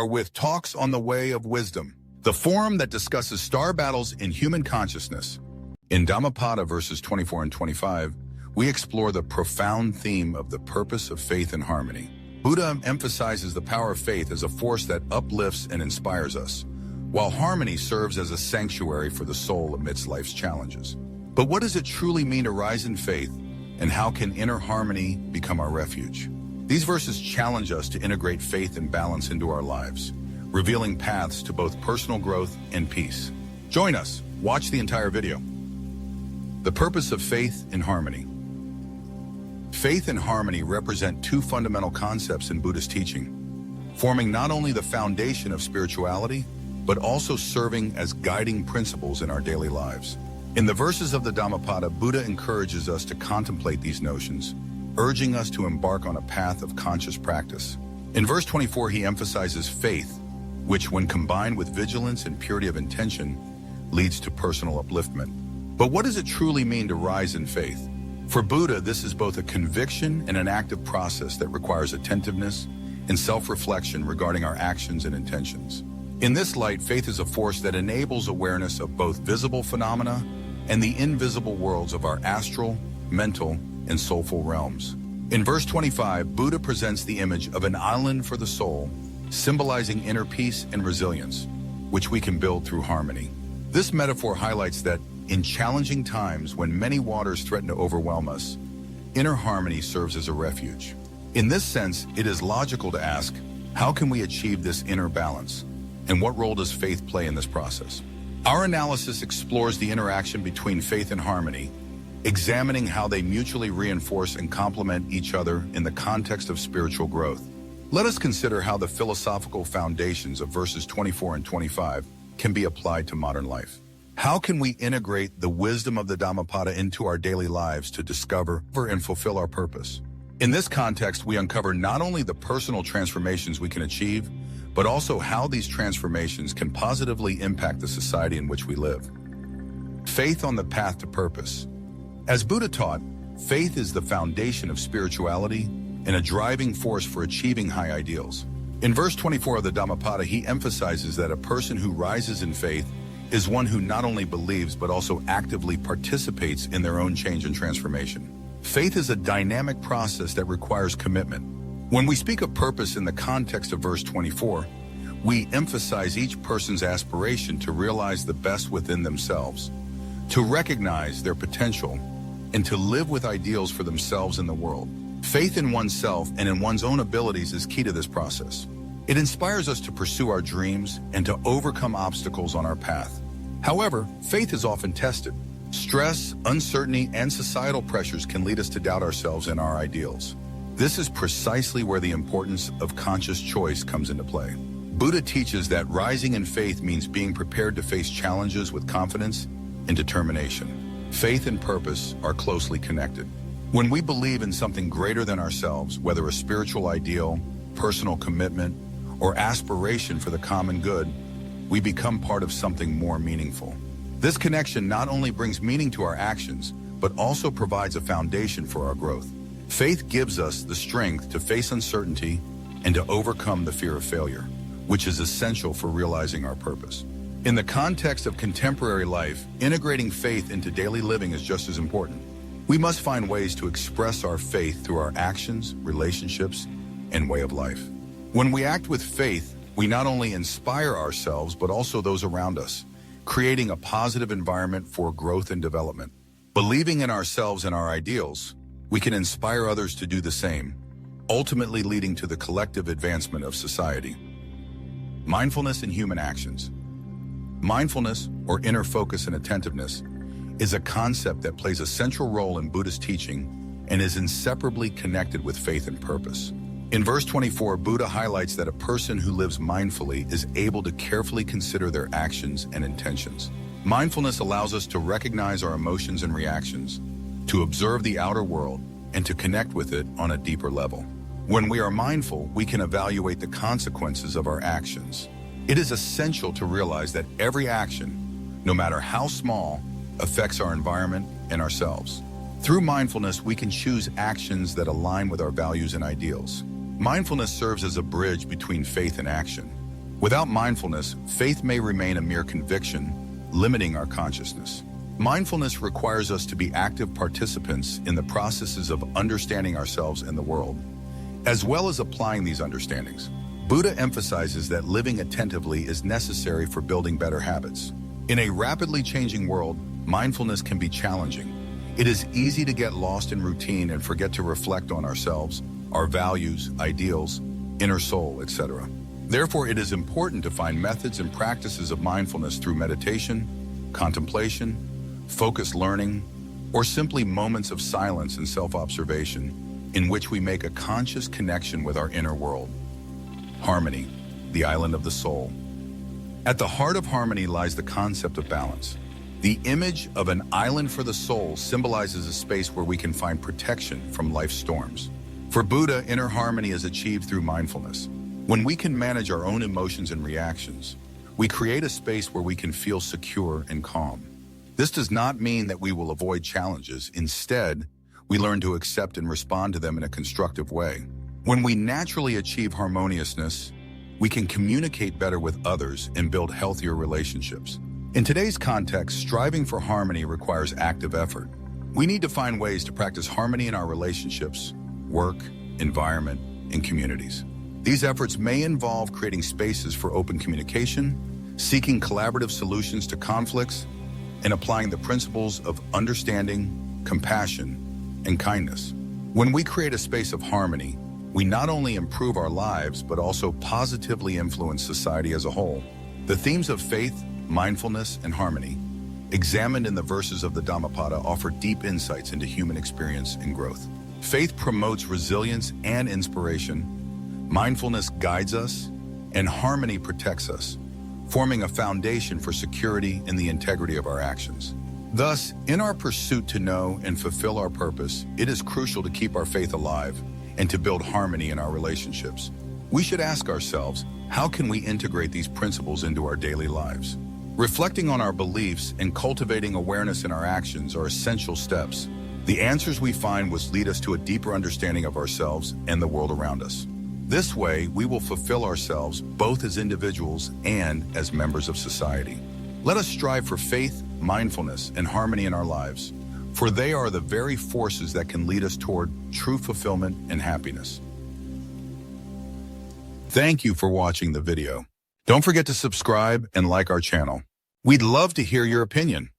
are with Talks on the Way of Wisdom, the forum that discusses star battles in human consciousness. In Dhammapada verses 24 and 25, we explore the profound theme of the purpose of faith and harmony. Buddha emphasizes the power of faith as a force that uplifts and inspires us, while harmony serves as a sanctuary for the soul amidst life's challenges. But what does it truly mean to rise in faith, and how can inner harmony become our refuge? These verses challenge us to integrate faith and balance into our lives, revealing paths to both personal growth and peace. Join us, watch the entire video. The purpose of faith and harmony. Faith and harmony represent two fundamental concepts in Buddhist teaching, forming not only the foundation of spirituality, but also serving as guiding principles in our daily lives. In the verses of the Dhammapada, Buddha encourages us to contemplate these notions, urging us to embark on a path of conscious practice. In verse 24, he emphasizes faith, which when combined with vigilance and purity of intention, leads to personal upliftment. But what does it truly mean to rise in faith? For Buddha, this is both a conviction and an active process that requires attentiveness and self-reflection regarding our actions and intentions. In this light, faith is a force that enables awareness of both visible phenomena and the invisible worlds of our astral, mental, and soulful realms. In verse 25, Buddha presents the image of an island for the soul, symbolizing inner peace and resilience, which we can build through harmony. This metaphor highlights that in challenging times when many waters threaten to overwhelm us, inner harmony serves as a refuge. In this sense, it is logical to ask, how can we achieve this inner balance? And what role does faith play in this process? Our analysis explores the interaction between faith and harmony, examining how they mutually reinforce and complement each other in the context of spiritual growth. Let us consider how the philosophical foundations of verses 24 and 25 can be applied to modern life. How can we integrate the wisdom of the Dhammapada into our daily lives to discover and fulfill our purpose? In this context, we uncover not only the personal transformations we can achieve, but also how these transformations can positively impact the society in which we live. Faith on the path to purpose. As Buddha taught, faith is the foundation of spirituality and a driving force for achieving high ideals. In verse 24 of the Dhammapada, he emphasizes that a person who rises in faith is one who not only believes but also actively participates in their own change and transformation. Faith is a dynamic process that requires commitment. When we speak of purpose in the context of verse 24, we emphasize each person's aspiration to realize the best within themselves, to recognize their potential, and to live with ideals for themselves in the world. Faith in oneself and in one's own abilities is key to this process. It inspires us to pursue our dreams and to overcome obstacles on our path. However, faith is often tested. Stress, uncertainty, and societal pressures can lead us to doubt ourselves and our ideals. This is precisely where the importance of conscious choice comes into play. Buddha teaches that rising in faith means being prepared to face challenges with confidence and determination. Faith and purpose are closely connected. When we believe in something greater than ourselves, whether a spiritual ideal, personal commitment, or aspiration for the common good, we become part of something more meaningful. This connection not only brings meaning to our actions, but also provides a foundation for our growth. Faith gives us the strength to face uncertainty and to overcome the fear of failure, which is essential for realizing our purpose. In the context of contemporary life, integrating faith into daily living is just as important. We must find ways to express our faith through our actions, relationships, and way of life. When we act with faith, we not only inspire ourselves, but also those around us, creating a positive environment for growth and development. Believing in ourselves and our ideals, we can inspire others to do the same, ultimately leading to the collective advancement of society. Mindfulness in human actions. Mindfulness, or inner focus and attentiveness, is a concept that plays a central role in Buddhist teaching and is inseparably connected with faith and purpose. In verse 24, Buddha highlights that a person who lives mindfully is able to carefully consider their actions and intentions. Mindfulness allows us to recognize our emotions and reactions, to observe the outer world, and to connect with it on a deeper level. When we are mindful, we can evaluate the consequences of our actions. It is essential to realize that every action, no matter how small, affects our environment and ourselves. Through mindfulness, we can choose actions that align with our values and ideals. Mindfulness serves as a bridge between faith and action, Without mindfulness, faith may remain a mere conviction, limiting our consciousness. Mindfulness requires us to be active participants in the processes of understanding ourselves and the world, as well as applying these understandings. Buddha emphasizes that living attentively is necessary for building better habits. In a rapidly changing world, mindfulness can be challenging. It is easy to get lost in routine and forget to reflect on ourselves, our values, ideals, inner soul, etc. Therefore, it is important to find methods and practices of mindfulness through meditation, contemplation, focused learning, or simply moments of silence and self-observation in which we make a conscious connection with our inner world. Harmony, the island of the soul. At the heart of harmony lies the concept of balance. The image of an island for the soul symbolizes a space where we can find protection from life's storms. For Buddha, inner harmony is achieved through mindfulness. When we can manage our own emotions and reactions, we create a space where we can feel secure and calm. This does not mean that we will avoid challenges. Instead, we learn to accept and respond to them in a constructive way. When we naturally achieve harmoniousness, we can communicate better with others and build healthier relationships. In today's context, striving for harmony requires active effort. We need to find ways to practice harmony in our relationships, work, environment, and communities. These efforts may involve creating spaces for open communication, seeking collaborative solutions to conflicts, and applying the principles of understanding, compassion, and kindness. When we create a space of harmony, we not only improve our lives, but also positively influence society as a whole. The themes of faith, mindfulness, and harmony, examined in the verses of the Dhammapada, offer deep insights into human experience and growth. Faith promotes resilience and inspiration, mindfulness guides us, and harmony protects us, forming a foundation for security and the integrity of our actions. Thus, in our pursuit to know and fulfill our purpose, it is crucial to keep our faith alive and to build harmony in our relationships. We should ask ourselves, how can we integrate these principles into our daily lives? Reflecting on our beliefs and cultivating awareness in our actions are essential steps. The answers we find will lead us to a deeper understanding of ourselves and the world around us. This way, we will fulfill ourselves both as individuals and as members of society. Let us strive for faith, mindfulness, and harmony in our lives, for they are the very forces that can lead us toward true fulfillment and happiness. Thank you for watching the video. Don't forget to subscribe and like our channel. We'd love to hear your opinion.